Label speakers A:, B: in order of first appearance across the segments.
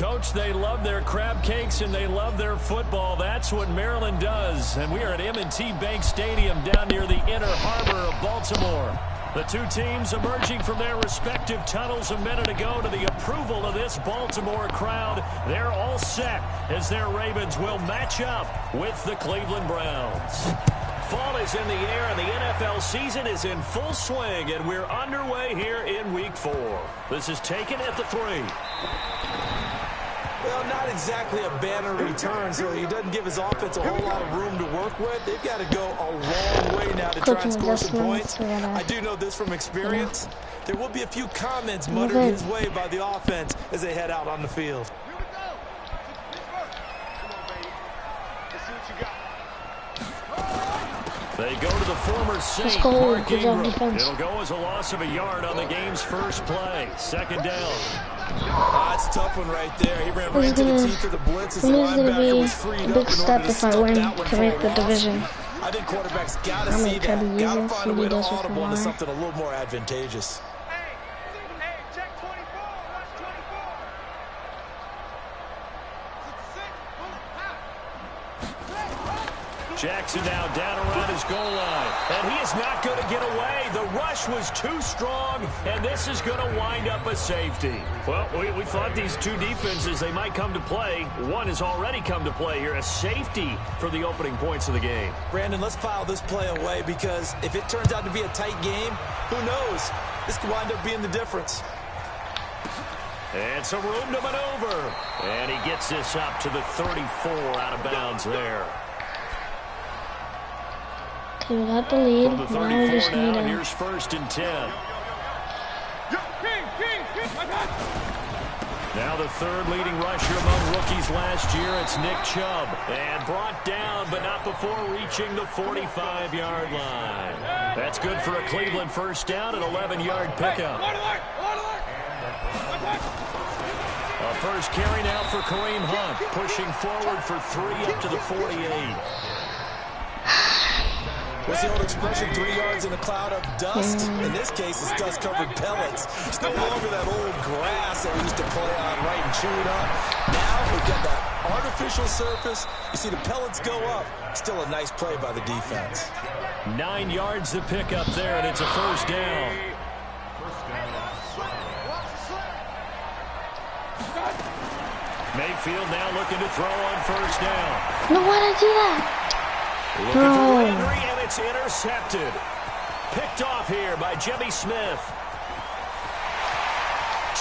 A: Coach, they love their crab cakes and they love their football. That's what Maryland does. And we are at M&T Bank Stadium down near the inner harbor of Baltimore. The two teams emerging from their respective tunnels a minute ago to the approval of this Baltimore crowd. They're all set as their Ravens will match up with the Cleveland Browns. Fall is in the air and the NFL season is in full swing, and we're underway here in Week 4. This is taken at the 3.
B: Well, not exactly a banner return, so he doesn't give his offense a whole lot of room to work with. They've got to go a long way now to try and score some points. I do know this from experience. There will be a few comments muttered his way by the offense as they head out on the field.
A: They go to the former Saint, Mark Ingram. It'll go as a loss of a yard on the game's first play. Second down.
B: That's a tough one right there. He ran right into the teeth of the blitz as the linebacker was freed up in order to stop that one for a loss. I think quarterbacks got to see that. Got to find a way to audible into something a little more advantageous.
A: Jackson now down around his goal line, and he is not going to get away. The rush was too strong, and this is going to wind up a safety. Well, we thought these two defenses, they might come to play. One has already come to play here, a safety for the opening points of the game.
B: Brandon, let's file this play away, because if it turns out to be a tight game, who knows? This could wind up being the difference.
A: And some room to maneuver, and he gets this up to the 34 out of bounds there.
C: We got the lead.
A: From the 34 now, here's 1st and 10. Now the third leading rusher among rookies last year, it's Nick Chubb. And brought down, but not before reaching the 45-yard line. That's good for a Cleveland first down, an 11-yard pickup. A first carry now for Kareem Hunt, pushing forward for 3 up to the 48.
B: What's the old expression, 3 yards in a cloud of dust? In this case, it's dust-covered pellets. It's no longer that old grass that we used to play on, right, and chew it up. Now we've got that artificial surface. You see the pellets go up. Still a nice play by the defense.
A: 9 yards to pick up there, and it's a first down. Mayfield now looking to throw on first down.
C: No, why'd I do that?
A: Looking for Landry, and it's intercepted. Picked off here by Jimmy Smith.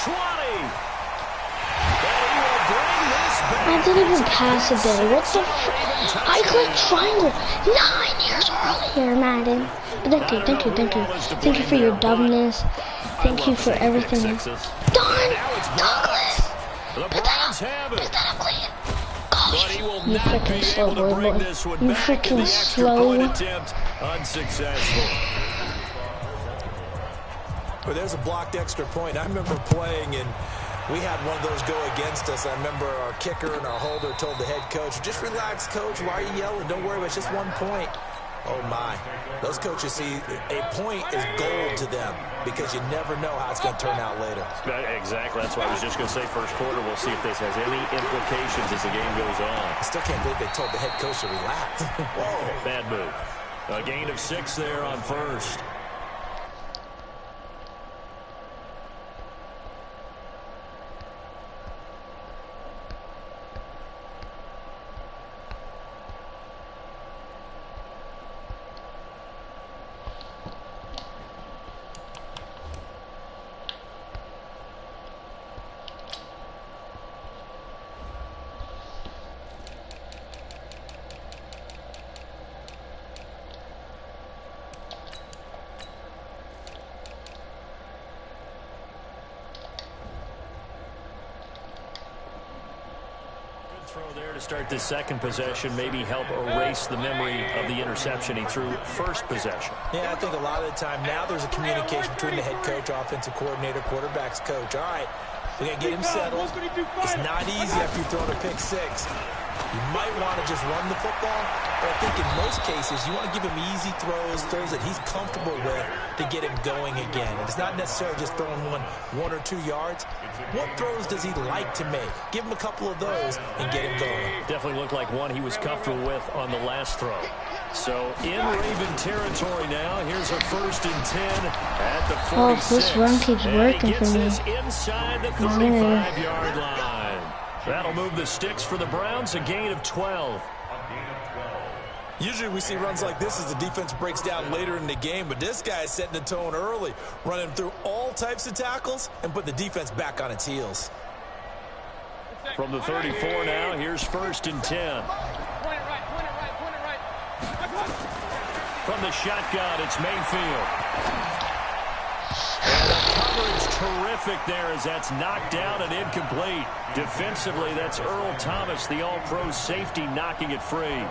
A: 20. And he will bring this back.
C: I didn't even pass a day. What the I clicked triangle 9 years earlier, Madden. But thank you. Thank you for your dumbness. Thank you for everything. Darn Douglas.
A: The Browns have it. But he will
C: You
A: not be
C: freaking slow,
A: able to bring
C: boy.
A: this one
C: You
A: back in
C: freaking
A: the extra
C: slow.
A: point attempt. Unsuccessful.
B: Well, there's a blocked extra point. I remember playing, and we had one of those go against us. I remember our kicker and our holder told the head coach, just relax, coach. Why are you yelling? Don't worry, it's just 1 point. Oh, my. Those coaches see a point is gold to them because you never know how it's going to turn out later.
A: Exactly. That's why I was just going to say first quarter. We'll see if this has any implications as the game goes on.
B: I still can't believe they told the head coach to relax.
A: Whoa. Bad move. A gain of 6 there on first. Throw there to start this second possession, maybe help erase the memory of the interception he threw first possession.
B: Yeah, I think a lot of the time now there's a communication between the head coach, offensive coordinator, quarterback's coach. All right, we got to get him settled. It's not easy after you've thrown a pick 6. You might want to just run the football, but I think in most cases you want to give him easy throws that he's comfortable with to get him going again. And it's not necessarily just throwing one or 2 yards. What throws does he like to make? Give him a couple of those and get him going.
A: Definitely looked like one he was comfortable with on the last throw. So in Raven territory now. Here's a 1st and 10 at the 46.
C: Oh, this run keeps working for me.
A: Inside the 35-yard line. That'll move the sticks for the Browns, a gain of 12.
B: Usually we see runs like this as the defense breaks down later in the game, but this guy is setting the tone early, running through all types of tackles and put the defense back on its heels.
A: From the 34 now, here's 1st and 10. From the shotgun, it's Mayfield. And the coverage terrific there as that's knocked down and incomplete. Defensively, that's Earl Thomas, the all-pro safety, knocking it free.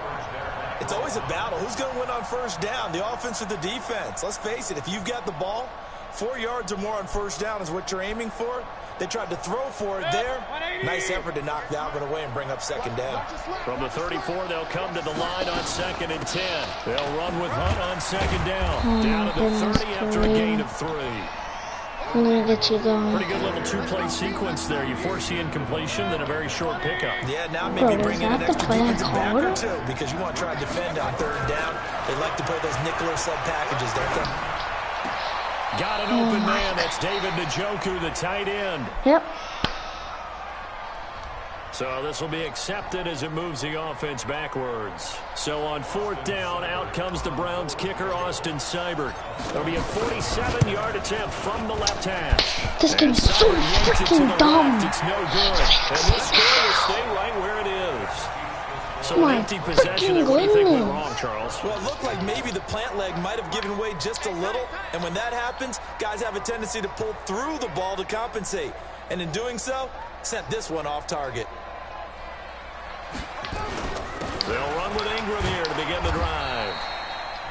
B: It's always a battle. Who's going to win on 1st down, the offense or the defense? Let's face it, if you've got the ball, 4 yards or more on 1st down is what you're aiming for. They tried to throw for it there. Nice effort to knock that one away and bring up 2nd down.
A: From the 34, they'll come to the line on 2nd and 10. They'll run with Hunt on 2nd down. Down to the 30 after a gain of 3.
C: I'm going to get you going.
A: Pretty good little 2-play sequence there. You force the incompletion, then a very short pickup.
B: Yeah, now maybe bring in an extra defensive back or 2 because you want to try to defend on 3rd down. They like to play those nickel or sub packages, don't they?
A: Got an open man. That's David Njoku, the tight end.
C: Yep.
A: So this will be accepted as it moves the offense backwards. So on 4th down, out comes the Browns kicker, Austin Seibert. There'll be a 47-yard attempt from the left hash.
C: This game's so freaking dumb.
A: It's no good. And this score will stay right where it is. So an empty possession there. What do you think went wrong, Charles?
B: Well, it looked like maybe the plant leg might have given way just a little. And when that happens, guys have a tendency to pull through the ball to compensate. And in doing so, sent this one off target.
A: They'll run with Ingram here to begin the drive.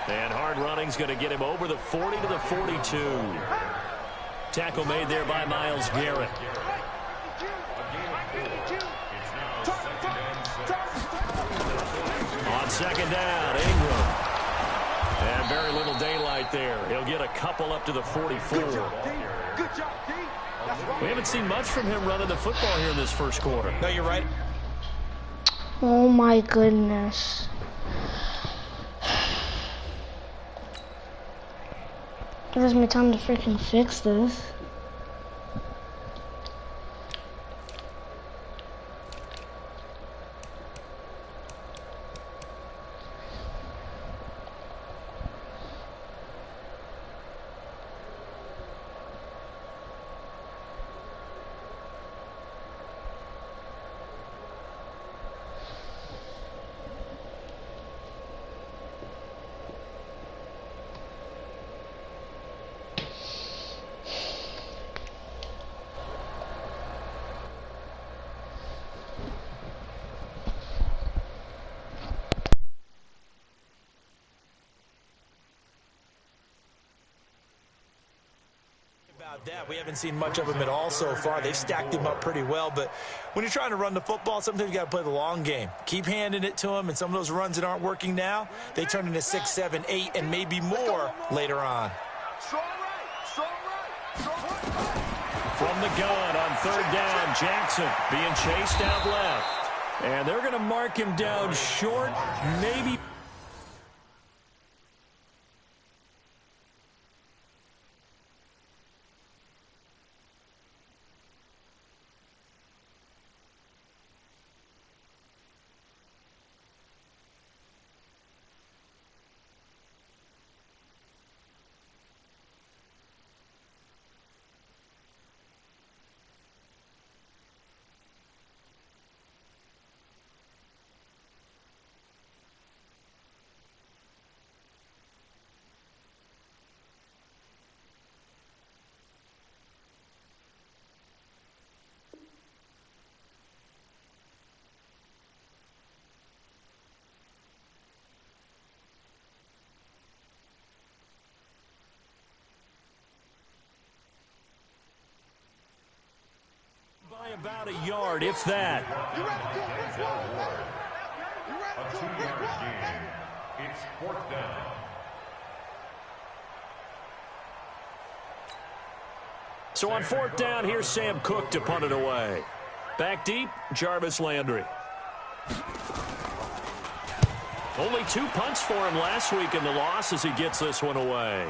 A: And hard running's going to get him over the 40 to the 42. Tackle made there by Myles Garrett. On 2nd down, Ingram. And very little daylight there. He'll get a couple up to the 44. We haven't seen much from him running the football here in this 1st quarter.
B: No, you're right.
C: Oh my goodness. Gives me time to freaking fix this.
B: That. We haven't seen much of them at all so far. They've stacked him up pretty well, but when you're trying to run the football, sometimes you got to play the long game. Keep handing it to them, and some of those runs that aren't working now, they turn into 6, 7, 8, and maybe more later on.
A: From the gun on 3rd down, Jackson being chased out left. And they're going to mark him down short, maybe. About a yard, if that.
D: A 2-yard gain. It's 4th down.
A: So on 4th down, here's Sam Cook to punt it away. Back deep, Jarvis Landry. Only 2 punts for him last week in the loss as he gets this one away.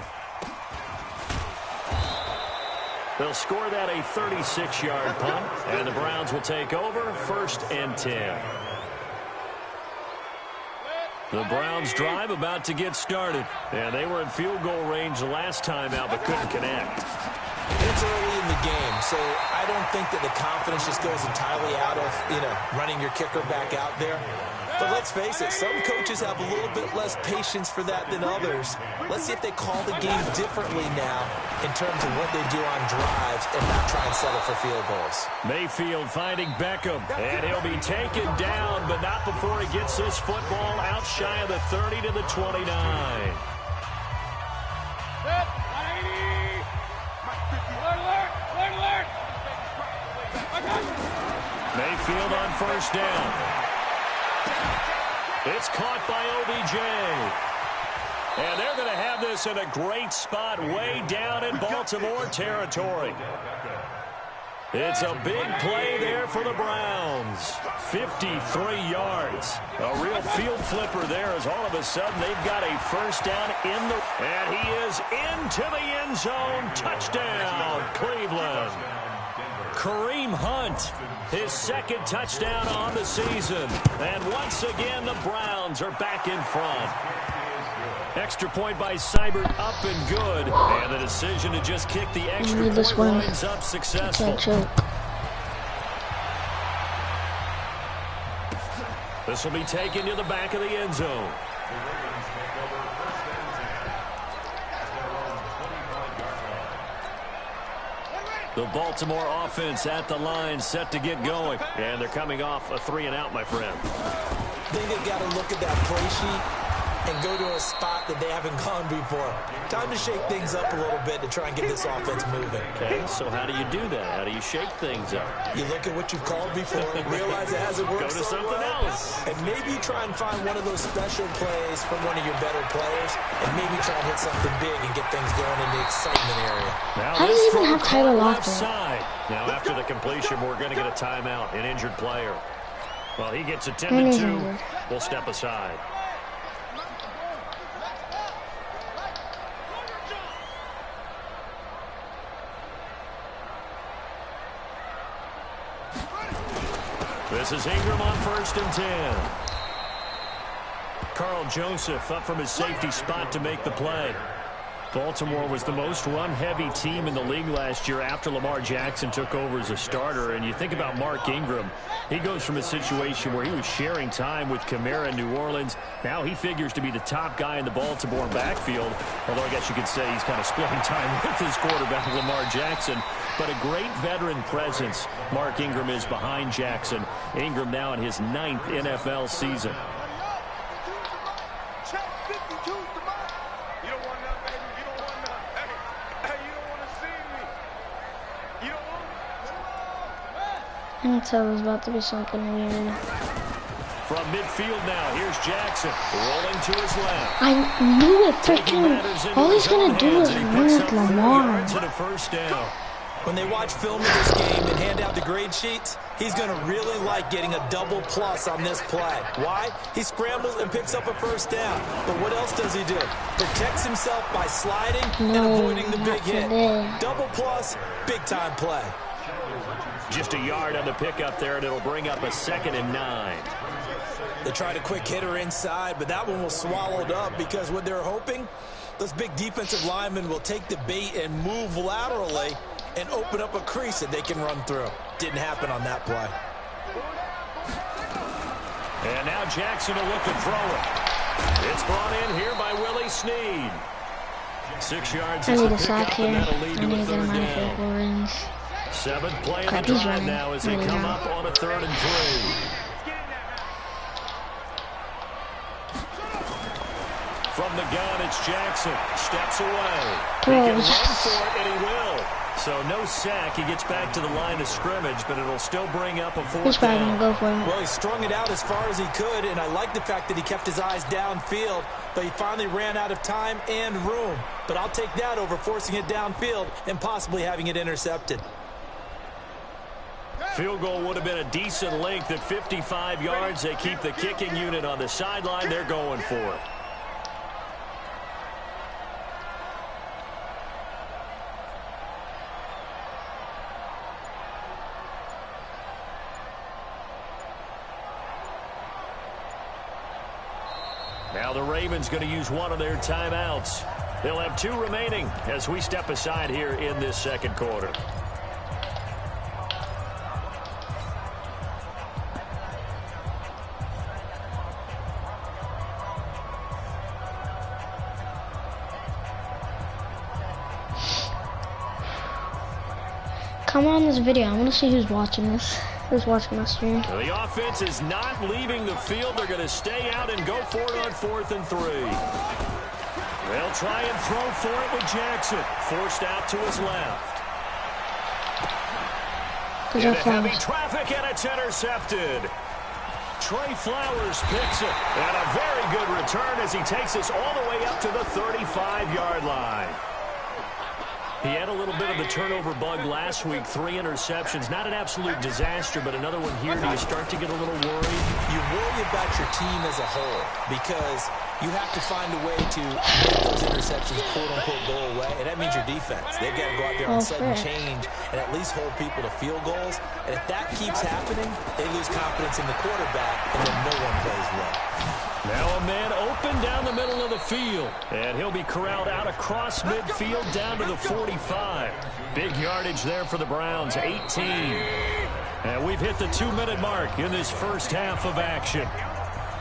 A: They'll score that a 36-yard punt, and the Browns will take over 1st and 10. The Browns drive about to get started. And they were in field goal range the last time out but couldn't connect.
B: It's early in the game, so I don't think that the confidence just goes entirely out of, running your kicker back out there. But let's face it, some coaches have a little bit less patience for that than others. Let's see if they call the game differently now in terms of what they do on drives and not try and settle for field goals.
A: Mayfield finding Beckham, and he'll be taken down, but not before he gets this football out shy of the 30 to the 29. Mayfield on 1st down. It's caught by OBJ. And they're going to have this in a great spot way down in Baltimore territory. It's a big play there for the Browns. 53 yards. A real field flipper there as all of a sudden they've got a 1st down in the... And he is into the end zone. Touchdown, Cleveland. Kareem Hunt, his 2nd touchdown on the season. And once again, the Browns are back in front. Extra point by Seibert up and good. And the decision to just kick the extra point lines up successful. This will be taken to the back of the end zone. The Baltimore offense at the line, set to get going. And they're coming off a 3-and-out, my friend.
B: I think they've got to look at that play sheet and go to a spot that they haven't gone before. Time to shake things up a little bit to try and get this offense moving.
A: Okay, so how do you do that? How do you shake things up?
B: You look at what you've called before, realize it hasn't worked
A: so
B: so
A: something
B: well,
A: else.
B: and maybe you try and find one of those special plays from one of your better players, and maybe try and hit something big and get things going in the excitement area.
A: Now
C: how does he even have Tyler
A: left
C: Lockett?
A: Side. Now after the completion, we're going to get a timeout, an injured player. Well, he gets attended to. We'll step aside. This is Ingram on 1st and 10. Carl Joseph up from his safety spot to make the play. Baltimore was the most run-heavy team in the league last year after Lamar Jackson took over as a starter. And you think about Mark Ingram, he goes from a situation where he was sharing time with Kamara in New Orleans. Now he figures to be the top guy in the Baltimore backfield, although I guess you could say he's kind of splitting time with his quarterback, Lamar Jackson. But a great veteran presence Mark Ingram is behind Jackson. Ingram now in his 9th NFL season.
C: I tell there's about to be something weird.
A: From midfield now, here's Jackson rolling to his left.
C: I knew it. Freaking all he's gonna do is run with Lamar.
B: When they watch film of this game and hand out the grade sheets, he's going to really like getting a double plus on this play. Why? He scrambles and picks up a 1st down. But what else does he do? Protects himself by sliding and avoiding the big hit. Double plus, big time play.
A: Just a yard on the pickup there, and it'll bring up a 2nd and 9.
B: They tried a quick hitter inside, but that one was swallowed up because what they're hoping, those big defensive linemen will take the bait and move laterally and open up a crease that they can run through. Didn't happen on that play.
A: And now Jackson will look to throw it. It's brought in here by Willie Snead. 6 yards.
C: I need a sack here. I need to get him out of field goal range.
A: 7th play of the drive now as they come up on a 3rd and 3. From the gun, it's Jackson. Steps away. He can run for it, and he will. So no sack. He gets back to the line of scrimmage, but it'll still bring up a fourth
C: He's probably
A: down.
C: going to go for it.
B: Well, he strung it out as far as he could, and I like the fact that he kept his eyes downfield, but he finally ran out of time and room. But I'll take that over forcing it downfield and possibly having it intercepted.
A: Field goal would have been a decent length at 55 yards. They keep the kicking unit on the sideline. They're going for it. Now the Ravens going to use one of their timeouts. They'll have 2 remaining as we step aside here in this second quarter.
C: Come on this video. I want to see who's watching this. Who's watching my stream.
A: The offense is not leaving the field. They're going to stay out and go for it on 4th and 3. They'll try and throw for it with Jackson. Forced out to his left. Into heavy traffic, and it's intercepted. Trey Flowers picks it. And a very good return as he takes us all the way up to the 35-yard line. He had a little bit of the turnover bug last week. 3 interceptions. Not an absolute disaster, but another one here. Do you start to get a little worried?
B: You worry about your team as a whole because you have to find a way to make those interceptions, quote-unquote, go away, and that means your defense. They've got to go out there on sudden change and at least hold people to field goals. And if that keeps happening, they lose confidence in the quarterback, and then no one plays well.
A: Now a man open down the middle of the field. And he'll be corralled out across midfield down to the 45. Big yardage there for the Browns, 18. And we've hit the 2-minute mark in this first half of action.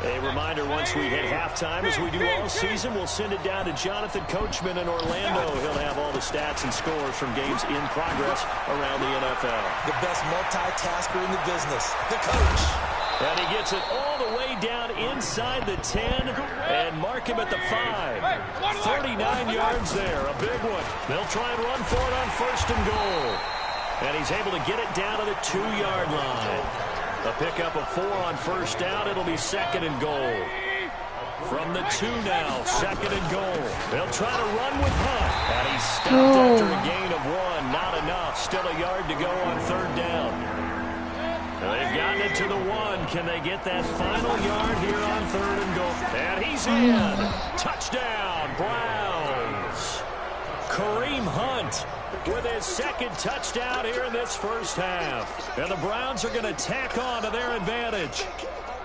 A: A reminder, once we hit halftime, as we do all season, we'll send it down to Jonathan Coachman in Orlando. He'll have all the stats and scores from games in progress around the NFL.
B: The best multitasker in the business, the coach.
A: And he gets it all the way down inside the 10 and mark him at the 5. 39 yards there, a big one. They'll try and run for it on 1st and goal. And he's able to get it down to the 2-yard line. A pickup of 4 on 1st down. It'll be 2nd and goal. From the 2 now, 2nd and goal. They'll try to run with Hunt. And he's stopped after a gain of 1. Not enough. Still a yard to go on 3rd down. They've gotten it to the 1. Can they get that final yard here on 3rd and goal? And he's in. Touchdown, Browns. Kareem Hunt with his 2nd touchdown here in this first half. And the Browns are going to tack on to their advantage.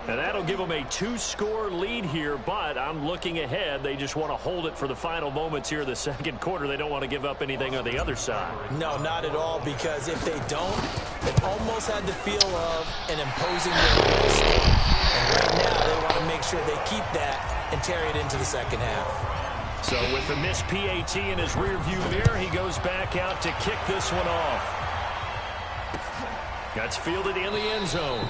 A: And that'll give them a 2-score lead here, but I'm looking ahead. They just want to hold it for the final moments here in the second quarter. They don't want to give up anything on the other side.
B: No, not at all, because if they don't, it almost had the feel of an imposing risk. And right now, they want to make sure they keep that and carry it into the second half.
A: So with the missed PAT in his rearview mirror, he goes back out to kick this one off. That's fielded in the end zone.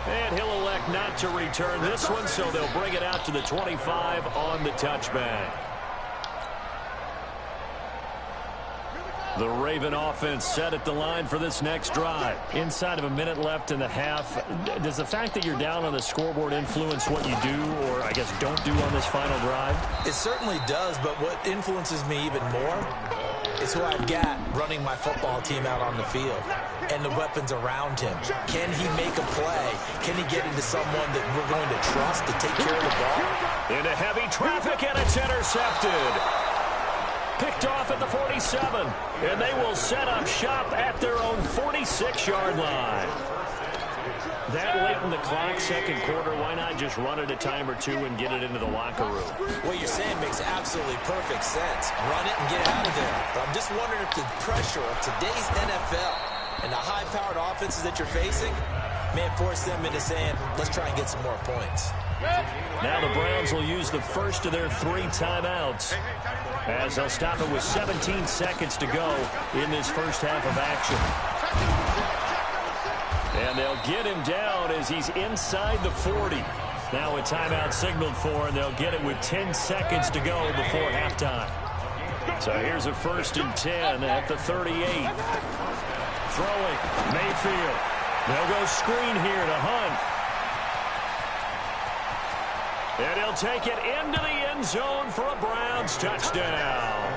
A: And he'll elect not to return this one, so they'll bring it out to the 25 on the touchback. The Raven offense set at the line for this next drive. Inside of a minute left in the half, does the fact that you're down on the scoreboard influence what you do, or I guess don't do on this final drive?
B: It certainly does, but what influences me even more is who I've got running my football team out on the field and the weapons around him. Can he make a play? Can he get into someone that we're going to trust to take care of the ball?
A: Into heavy traffic, and it's intercepted. Picked off at the 47, and they will set up shop at their own 46-yard line. That late in the clock, second quarter, why not just run it a time or 2 and get it into the locker room?
B: What you're saying makes absolutely perfect sense. Run it and get out of there. But I'm just wondering if the pressure of today's NFL and the high-powered offenses that you're facing may force them into saying, let's try and get some more points.
A: Now the Browns will use the first of their 3 timeouts as they'll stop it with 17 seconds to go in this first half of action. And they'll get him down as he's inside the 40. Now a timeout signaled for, and they'll get it with 10 seconds to go before halftime. So here's a 1st and 10 at the 38. Throwing, Mayfield. They'll go screen here to Hunt. And he'll take it into the end zone for a Browns touchdown.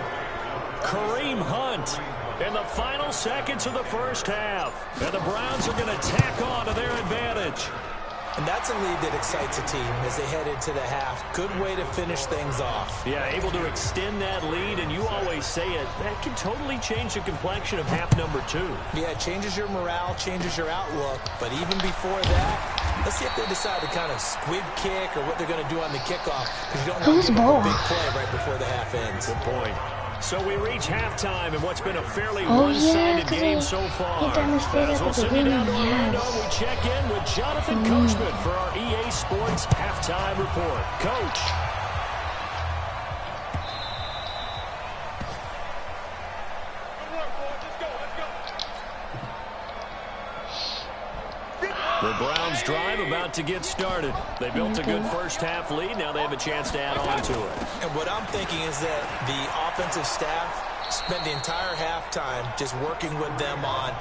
A: Kareem Hunt in the final seconds of the first half. And the Browns are going to tack on to their advantage.
B: And that's a lead that excites a team as they head into the half. Good way to finish things off.
A: Yeah, able to extend that lead, and you always say it, that can totally change the complexion of half number 2.
B: Yeah, it changes your morale, changes your outlook. But even before that, let's see if they decide to kind of squib kick or what they're going to do on the kickoff. Because you don't want to give up a big play right before the half ends.
A: Good point. So we reach halftime in what's been a fairly one-sided game so far. As we'll send you down to Orlando, we check in with Jonathan Coachman for our EA Sports Halftime Report. Coach. The Browns drive about to get started. They built a good first half lead. Now they have a chance to add on to it.
B: And what I'm thinking is that the offensive staff spent the entire halftime just working with them on,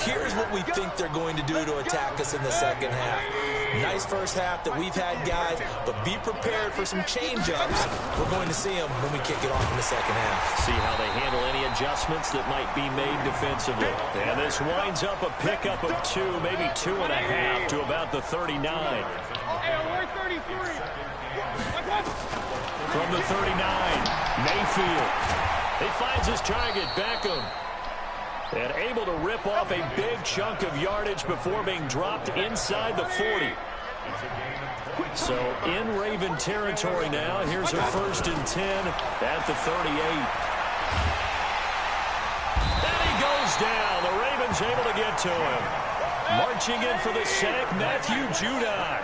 B: here's what we think they're going to do to attack us in the second half. Nice first half that we've had, guys, but be prepared for some change-ups. We're going to see them when we kick it off in the second half.
A: See how they handle any adjustments that might be made defensively. And this winds up a pickup of 2, maybe 2.5 to about the 39. From the 39, Mayfield. He finds his target, Beckham. And able to rip off a big chunk of yardage before being dropped inside the 40. So in Raven territory now. Here's a 1st and 10 at the 38. And he goes down. The Ravens able to get to him. Marching in for the sack, Matthew Judon.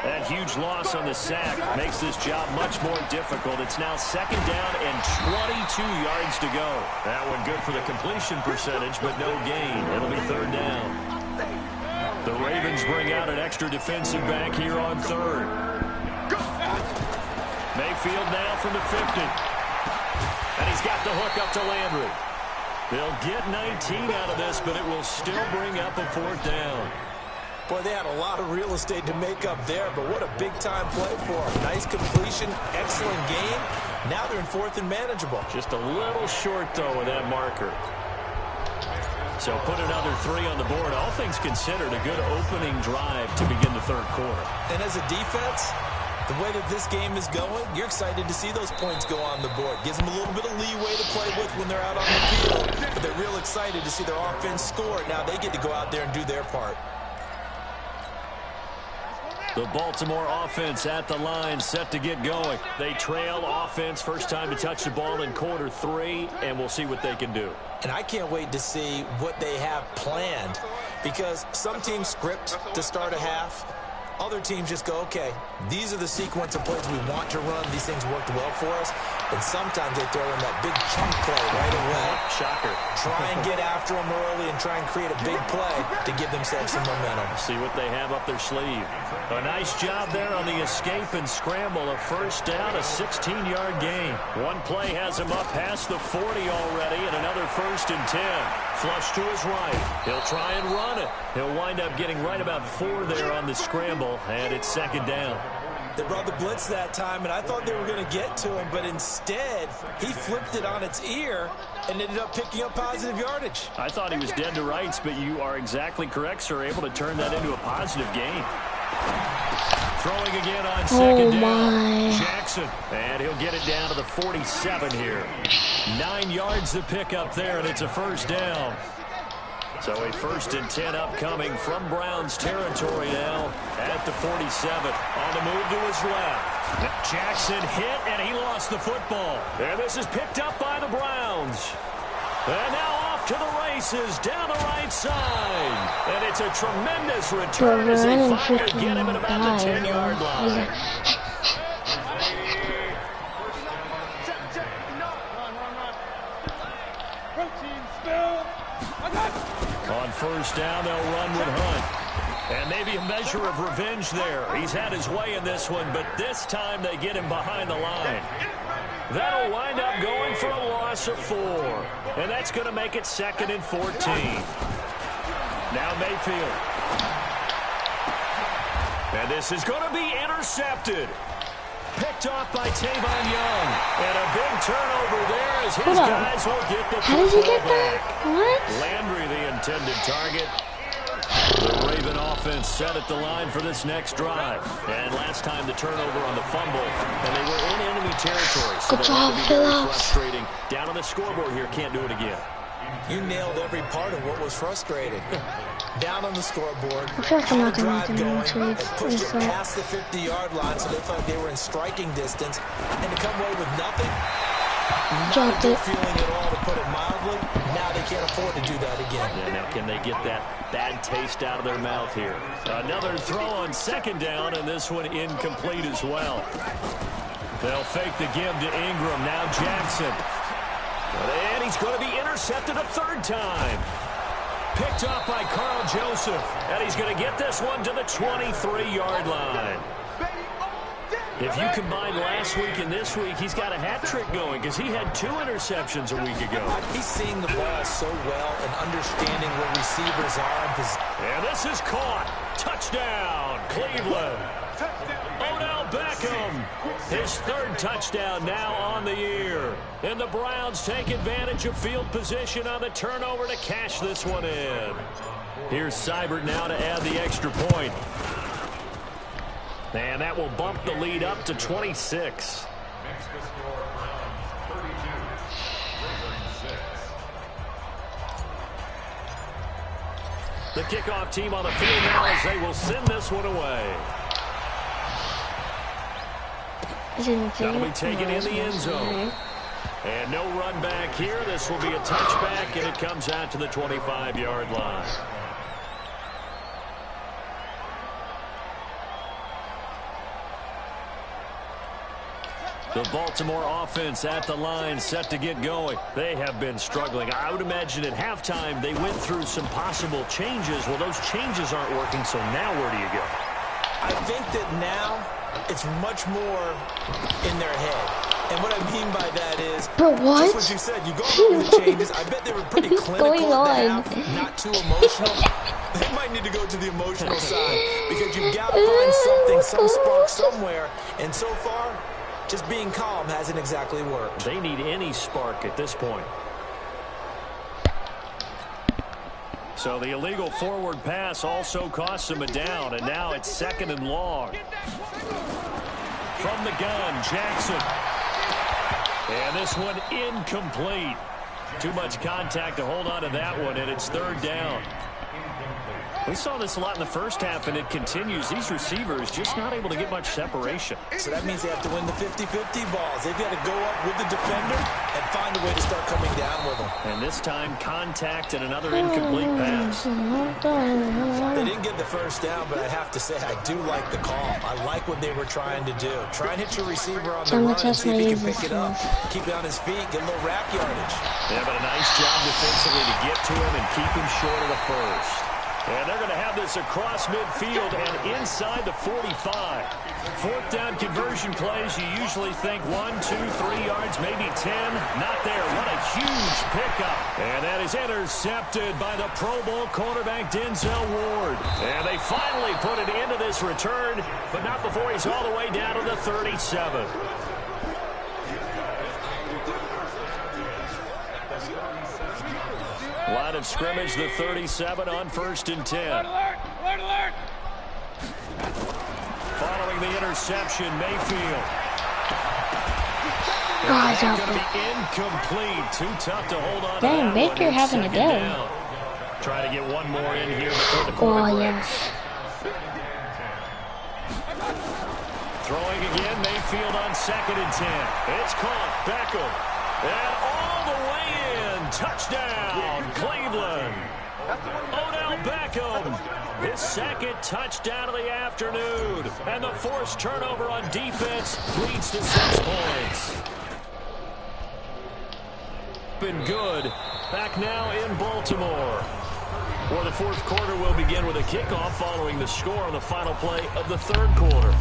A: That huge loss on the sack makes this job much more difficult. It's now 2nd down and 22 yards to go. That one good for the completion percentage, but no gain. It'll be 3rd down. The Ravens bring out an extra defensive back here on 3rd. Mayfield now from the 50. And he's got the hook up to Landry. They'll get 19 out of this, but it will still bring up a 4th down.
B: Boy, they had a lot of real estate to make up there, but what a big-time play for them. Nice completion, excellent game. Now they're in 4th and manageable.
A: Just a little short, though, with that marker. So put another 3 on the board. All things considered, a good opening drive to begin the 3rd quarter.
B: And as a defense, the way that this game is going, you're excited to see those points go on the board. Gives them a little bit of leeway to play with when they're out on the field. But they're real excited to see their offense score. Now they get to go out there and do their part.
A: The Baltimore offense at the line, set to get going. They trail offense, first time to touch the ball in quarter 3, and we'll see what they can do.
B: And I can't wait to see what they have planned, because some teams script to start a half. Other teams just go, okay, these are the sequence of plays we want to run. These things worked well for us. And sometimes they throw in that big chunk play right away.
A: Shocker.
B: Try and get after them early and try and create a big play to give themselves some momentum.
A: See what they have up their sleeve. A nice job there on the escape and scramble. A 1st down, a 16-yard gain. One play has him up past the 40 already, and another 1st and 10. Flush to his right. He'll try and run it. He'll wind up getting right about 4 there on the scramble, and it's 2nd down.
B: They brought the blitz that time, and I thought they were going to get to him, but instead, he flipped it on its ear and ended up picking up positive yardage.
A: I thought he was dead to rights, but you are exactly correct, sir. Able to turn that into a positive gain. Throwing again on 2nd down. Jackson, and he'll get it down to the 47 here. 9 yards to pick up there, and it's a 1st down. So a 1st and 10 upcoming from Browns territory now at the 47. On the move to his left. Jackson hit, and he lost the football. And this is picked up by the Browns. And now off to the races down the right side. And it's a tremendous return as they finally get him at about the 10-yard line. On 1st down, they'll run with Hunt. And maybe a measure of revenge there. He's had his way in this one, but this time they get him behind the line. That'll wind up going for a loss of 4. And that's going to make it 2nd and 14. Now Mayfield. And this is going to be intercepted. Picked off by Tavon Young. And a big turnover there as his guys will get the
C: How did he get that? What?
A: Landry, the intended target. The Raven offense set at the line for this next drive. And last time the turnover on the fumble, and they were in enemy territory. So
C: Good job, Phillips.
A: Frustrating. Down on the scoreboard here, can't do it again.
B: You nailed every part of what was frustrating. Down on the scoreboard,
C: I feel like I'm not
B: drive
C: going
B: going,
C: to
B: and pushed it past the 50-yard line, so they felt like they were in striking distance, and to come away with nothing, not a good feeling at all, to put it mildly. Now they can't afford to do that again.
A: Yeah, now can they get that bad taste out of their mouth here? Another throw on 2nd down, and this one incomplete as well. They'll fake the give to Ingram. Now Jackson. And he's going to be intercepted a 3rd time. Picked off by Carl Joseph. And he's going to get this one to the 23-yard line. If you combine last week and this week, he's got a hat trick going because he had 2 interceptions a week ago.
B: He's seeing the ball so well and understanding where receivers are.
A: And this is caught. Touchdown, Cleveland. Odell Beckham, his 3rd touchdown now on the year. And the Browns take advantage of field position on the turnover to cash this one in. Here's Seibert now to add the extra point. And that will bump the lead up to 26. The kickoff team on the field now as they will send this one away. That'll be taken in the end zone. And no run back here. This will be a touchback, and it comes out to the 25-yard line. The Baltimore offense at the line, set to get going. They have been struggling. I would imagine at halftime they went through some possible changes. Well, those changes aren't working, so now where do you go?
B: I think that now it's much more in their head. And what I mean by that is, just what you said, you go over the changes. I bet they were pretty clinical at the half, not too emotional. They might need to go to the emotional side because you've got to find something, some spark somewhere. And so far, just being calm hasn't exactly worked.
A: They need any spark at this point. So the illegal forward pass also costs them a down, and now it's 2nd and long. From the gun, Jackson. And this one incomplete. Too much contact to hold on to that one, and it's 3rd down. We saw this a lot in the first half, and it continues. These receivers just not able to get much separation.
B: So that means they have to win the 50-50 balls. They've got to go up with the defender and find a way to start coming down with them.
A: And this time, contact and another incomplete pass.
B: They didn't get the 1st down, but I have to say I do like the call. I like what they were trying to do. Try and hit your receiver on the run and see if he can pick it up. Keep it on his feet, get a little rack yardage.
A: Yeah, but a nice job defensively to get to him and keep him short of the 1st. And they're going to have this across midfield and inside the 45. 4th down conversion plays, you usually think 1, 2, 3 yards, maybe 10. Not there. What a huge pickup. And that is intercepted by the Pro Bowl cornerback Denzel Ward. And they finally put it into this return, but not before he's all the way down to the 37. Line of scrimmage, the 37 on 1st and 10.
D: Alert, alert.
A: Following the interception, Mayfield.
C: That's
A: going to be incomplete. Too tough to hold on.
C: Dang,
A: to
C: Baker having a day.
A: Try to get one more in here before the quarter
C: Oh,
A: breaks.
C: yes.
A: Throwing again, Mayfield on 2nd and 10. It's caught, Beckham. And all the way in. Touchdown, Cleveland. Odell Beckham. His 2nd touchdown of the afternoon. And the forced turnover on defense leads to 6 points. Been good. Back now in Baltimore. Well, the 4th quarter will begin with a kickoff following the score on the final play of the 3rd quarter.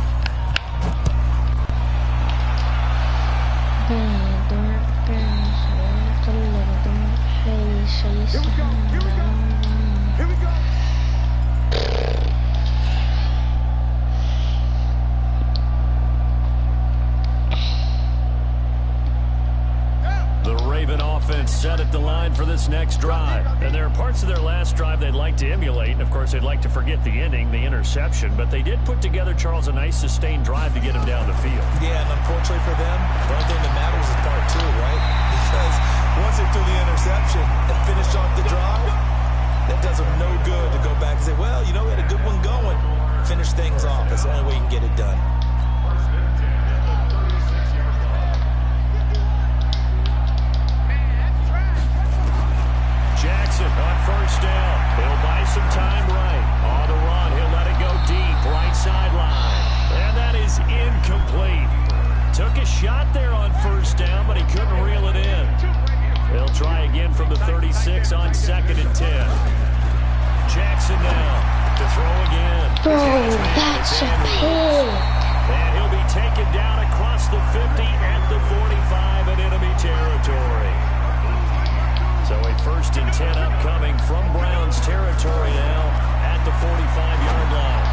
C: me show you something.
D: Here we go.
A: The Raven offense set at the line for this next drive. And there are parts of their last drive they'd like to emulate. And, of course, they'd like to forget the inning, the interception. But they did put together, Charles, a nice sustained drive to get him down the field.
B: Yeah, and unfortunately for them, the only thing that matters is part two, right? Because once they threw the interception and finished off the drive, that does them no good to go back and say, well, you know, we had a good one going. Finish things off. That's the only way you can get it done.
A: Jackson on first down. He'll buy some time right. On the run, he'll let it go deep, right sideline. And that is incomplete. Took a shot there on first down, but he couldn't reel it in. They'll try again from the 36 on 2nd and 10. Jackson now to throw again.
C: Bro, that's a pig.
A: And he'll be taken down across the 50 at the 45 in enemy territory. So a 1st and 10 upcoming from Browns territory now at the 45-yard line.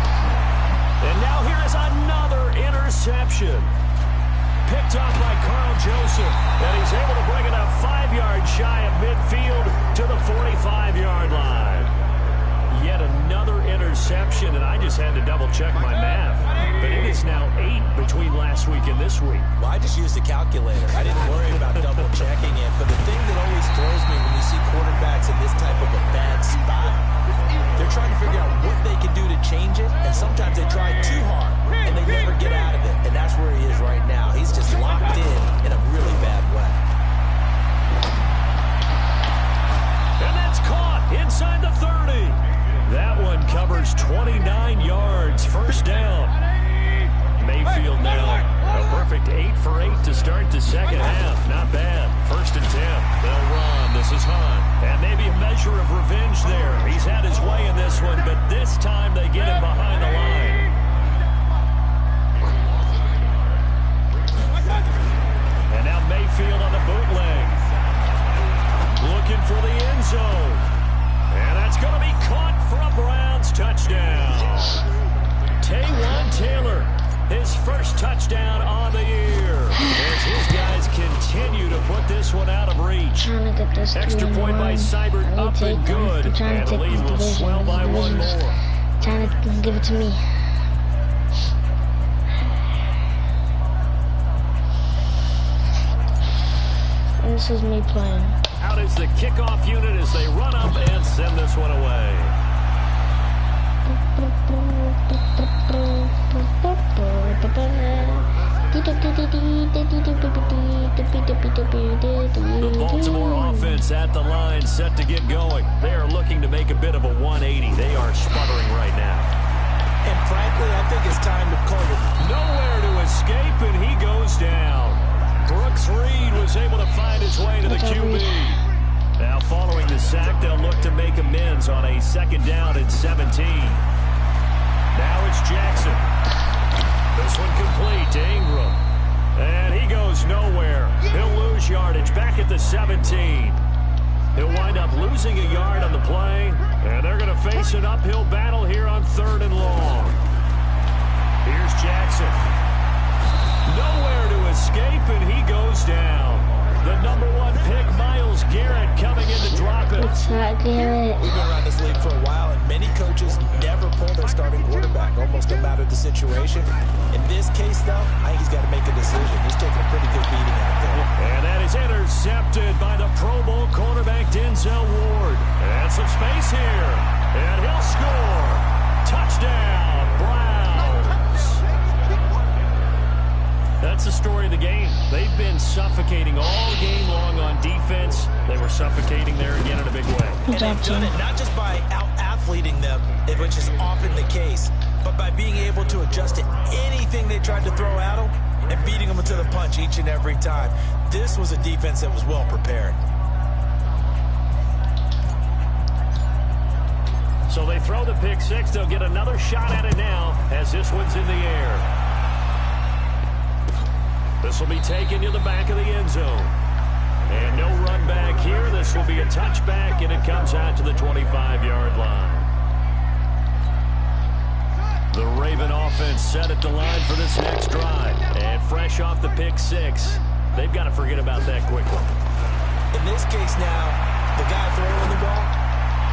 A: And now here is another interception. Picked off by Carl Joseph. And he's able to bring it up 5 yards shy of midfield to the 45-yard line. Yet another interception, and I just had to double-check my math. But it is now 8 between last week and this week.
B: Well, I just used a calculator. I didn't worry about double-checking it. But the thing that always throws me when you see quarterbacks in this type of a bad spot, they're trying to figure out what they can do to change it, and sometimes they try too hard, and they never get out of it. And that's where he is right now. He's just locked in a really bad way.
A: And that's caught inside the 30. That one covers 29 yards. First down. Mayfield now. A perfect 8 for 8 to start the second half. Not bad. 1st and 10. They'll run. This is Hunt. And maybe a measure of revenge there. He's had his way in this one, but this time they get him behind the line. And now Mayfield on the bootleg. Looking for the end zone. And that's going to be caught for a Browns touchdown. Taywon Taylor, his first touchdown on the year. As his guys continue to put this one out of reach.
C: Trying to get this
A: Extra point by Seibert up and good.
C: I'm trying
A: And
C: to
A: the
C: take
A: lead will
C: these
A: swell by one
C: divisions.
A: more.
C: Trying to give it to me. And this is me playing.
A: Out is the kickoff unit as they run up and send this one away. The Baltimore offense at the line, set to get going. They are looking to make a bit of a 180. They are sputtering right now.
B: And frankly, I think it's time to call it.
A: Nowhere to escape, and he goes down. Brooks Reed was able to find his way to the QB. Now following the sack, they'll look to make amends on a 2nd down and 17. Now it's Jackson. This one complete to Ingram. And he goes nowhere. He'll lose yardage back at the 17. He'll wind up losing a yard on the play. And they're going to face an uphill battle here on 3rd and long. Here's Jackson. Nowhere to escape, and he goes down. The #1 pick, Myles Garrett, coming in to drop it.
C: It's not Garrett.
B: We've been around this league for a while, and many coaches never pull their starting quarterback, almost no matter the situation. In this case, though, I think he's got to make a decision. He's taking a pretty good beating out there.
A: And that is intercepted by the Pro Bowl quarterback, Denzel Ward. And some space here. And he'll score. Touchdown, Browns. That's the story of the game. They've been suffocating all game long on defense. They were suffocating there again in a big way.
B: And they've done it not just by out-athleting them, which is often the case, but by being able to adjust to anything they tried to throw at them and beating them to the punch each and every time. This was a defense that was well prepared.
A: So they throw the pick six. They'll get another shot at it now as this one's in the air. This will be taken to the back of the end zone. And no run back here. This will be a touchback, and it comes out to the 25-yard line. The Raven offense set at the line for this next drive. And fresh off the pick six, they've got to forget about that quickly.
B: In this case now, the guy throwing the ball,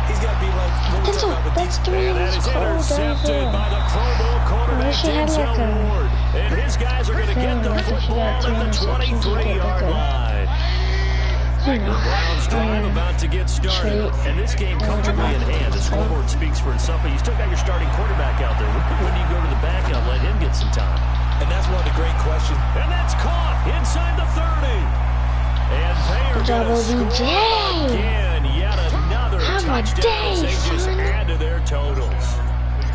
B: he's got to be like, what we talking about with
C: that's 3
A: and that is
C: cold
A: intercepted by the Pro Bowl quarterback, Denzel Ward. And his guys are going to get the football at the 23-yard line. The Browns drive about to get started. And this game comfortably in hand. The scoreboard speaks for itself, but you still got your starting quarterback out there. When do you go to the backup, let him get some time?
B: And that's one of the great questions.
A: And that's caught inside the 30. And they are going to score again. Yet another touchdown as they just add to their totals.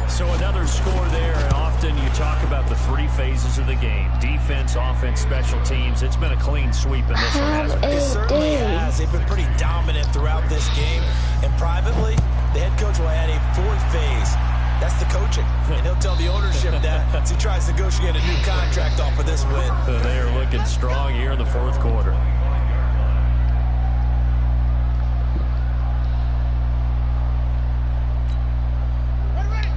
A: So another score there, and often you talk about the 3 phases of the game. Defense, offense, special teams. It's been a clean sweep in this one, hasn't it?
B: It certainly has. They've been pretty dominant throughout this game. And privately, the head coach will add a 4th phase. That's the coaching. And he'll tell the ownership that as he tries to negotiate a new contract off of this win.
A: They are looking strong here in the 4th quarter.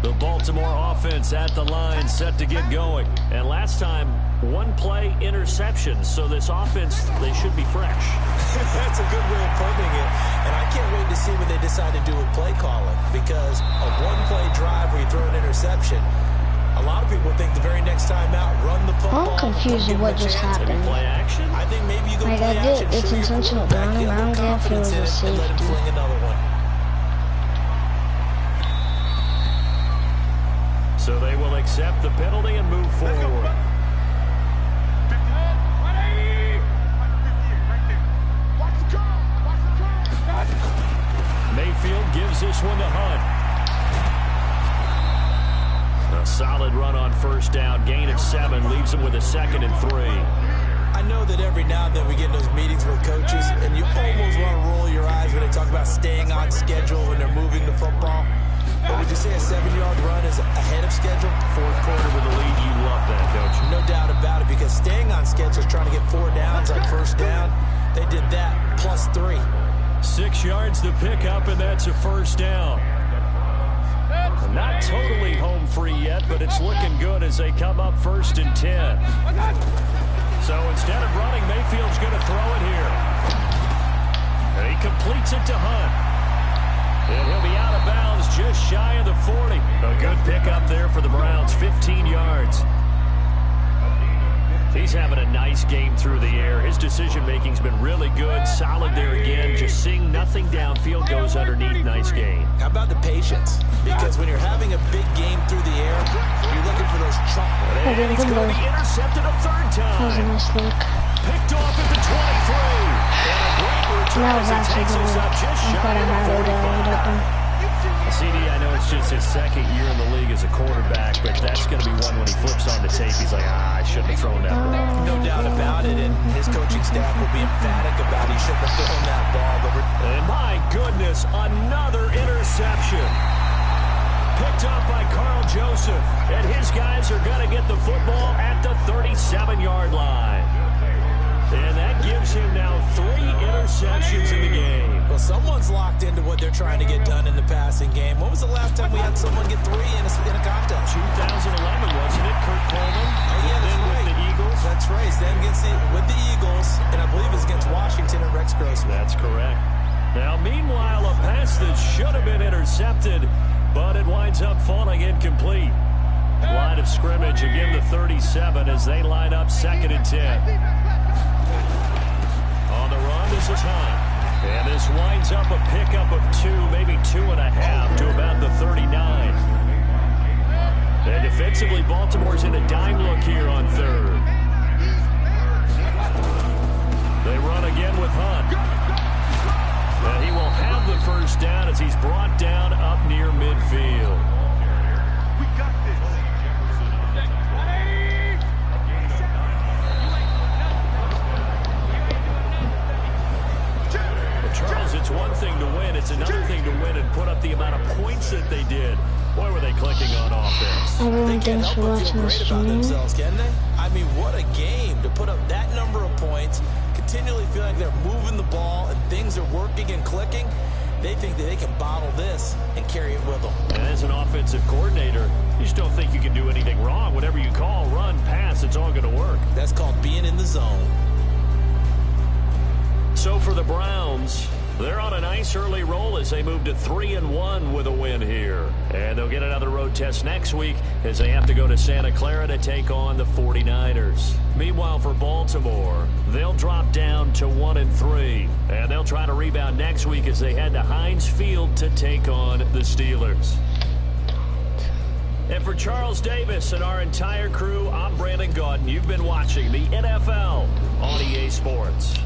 A: The Baltimore offense at the line, set to get going. And last time, 1-play interception. So this offense, they should be fresh.
B: That's a good way of putting it. And I can't wait to see what they decide to do with play calling. Because a 1-play drive where you throw an interception, a lot of people think the very next time out, run the football.
C: I'm confused with what just happened.
A: Play action?
B: I think maybe you go
C: Like
B: play
C: I did,
B: action.
C: it's intentional, but I don't care if it was a safety.
B: Let him fling another one.
A: So they will accept the penalty and move forward. Mayfield gives this one to Hunt. A solid run on first down. Gain of 7 leaves him with a 2nd and 3.
B: I know that every now and then we get in those meetings with coaches, and you almost want to roll your eyes when they talk about staying on schedule when they're moving the football. But would you say a 7-yard run is ahead of schedule?
A: 4th quarter with the lead, you love that, don't you?
B: No doubt about it, because staying on schedule is trying to get 4 downs on first down. They did that plus 3.
A: 6 yards to pick up, and that's a first down. Not totally home free yet, but it's looking good as they come up 1st and 10. So instead of running, Mayfield's going to throw it here. And he completes it to Hunt. And he'll be out of bounds just shy of the 40. A good pickup there for the Browns, 15 yards. He's having a nice game through the air. His decision-making's been really good. Solid there again. Just seeing nothing downfield, goes underneath. Nice gain.
B: How about the patience? Because when you're having a big game through the air, you're looking for those
A: And he's going to be intercepted a 3rd time.
C: That was a nice look.
A: Picked off at the 23. And a great return
C: That was
A: as it
C: actually
A: takes us
C: good.
A: up just
C: I
A: shy
C: thought I
A: of
C: had it
A: 45. CD, I know it's just his 2nd year in the league as a quarterback, but that's going to be one when he flips on the tape. He's like, I shouldn't have thrown that ball.
B: No doubt about it, and his coaching staff will be emphatic about he shouldn't have thrown that ball.
A: And my goodness, another interception. Picked up by Carl Joseph, and his guys are going to get the football at the 37-yard line. And that gives him now 3 interceptions in the game.
B: Well, someone's locked into what they're trying to get done in the passing game. When was the last time we had someone get 3 in a contest?
A: 2011, wasn't it? Kurt Coleman.
B: Oh, yeah, that's right.
A: With the Eagles.
B: That's right. Then with the Eagles, and I believe it's against Washington and Rex Grossman.
A: That's correct. Now, meanwhile, a pass that should have been intercepted, but it winds up falling incomplete. Line of scrimmage, again the 37 as they line up 2nd and 10. On the run, this is Hunt. And this winds up a pickup of 2, maybe 2.5 to about the 39. And defensively, Baltimore's in a dime look here on 3rd. They run again with Hunt. And he will have the first down as he's brought down up near midfield.
D: We got this.
A: Charles, it's one thing to win. It's another thing to win and put up the amount of points that they did. Boy, were they clicking on offense.
C: Everyone, thanks for watching the stream.
B: Can they? I mean, what a game to put up that number of points. continually feel like they're moving the ball and things are working and clicking, they think that they can bottle this and carry it with them.
A: And as an offensive coordinator, you just don't think you can do anything wrong. Whatever you call, run, pass, it's all going to work.
B: That's called being in the zone.
A: So for the Browns, they're on a nice early roll as they move to 3-1 with a win here. And they'll get another road test next week as they have to go to Santa Clara to take on the 49ers. Meanwhile, for Baltimore, they'll drop down to 1-3. And they'll try to rebound next week as they head to Heinz Field to take on the Steelers. And for Charles Davis and our entire crew, I'm Brandon Gaudin. You've been watching the NFL on EA Sports.